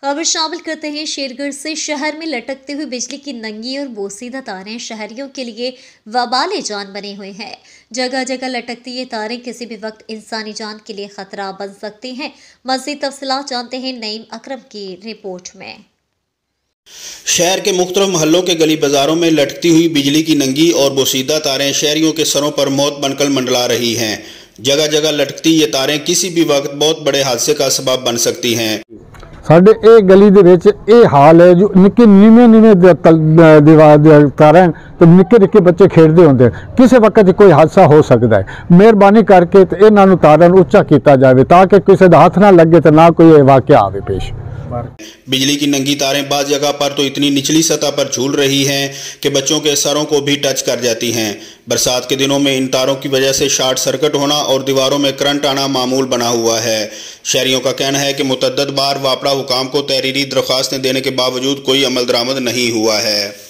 खबर शामिल करते हैं शेरगढ़ से। शहर में लटकते हुए बिजली की नंगी और बोसीदा तारें शहरियों के लिए वबाले जान बने हुए हैं। जगह जगह लटकती ये तारें किसी भी वक्त इंसानी जान के लिए खतरा बन सकती हैं। मज़ीद तफसीलात जानते हैं नईम अकरम की रिपोर्ट में। शहर के मुख्तलिफ महलों के गली बाजारों में लटकती हुई बिजली की नंगी और बोसीदा तारें शहरियों के सरों पर मौत बनकर मंडला रही हैं। जगह जगह लटकती ये तारें किसी भी वक्त बहुत बड़े हादसे का सबब बन सकती हैं। साडे ए गली दे विच ए हाल है जो निक्के नीवें दीवार तारें तो निक्के निक्के बच्चे खेडते होंदे, किसी वक्त कोई हादसा हो सकता है। मेहरबानी करके इन्हां नूं तारां नूं उच्चा किया जाए ताकि किसी का हाथ ना लगे तो ना कोई वाक़या आवे पेश। बिजली की नंगी तारें बाज़ जगह पर तो इतनी निचली सतह पर झूल रही हैं कि बच्चों के सरों को भी टच कर जाती हैं। बरसात के दिनों में इन तारों की वजह से शॉर्ट सर्किट होना और दीवारों में करंट आना मामूल बना हुआ है। शहरियों का कहना है कि मुतअद्दिद बार वापड़ा हुकाम को तहरीरी दरख्वास्तें देने के बावजूद कोई अमल दरामद नहीं हुआ है।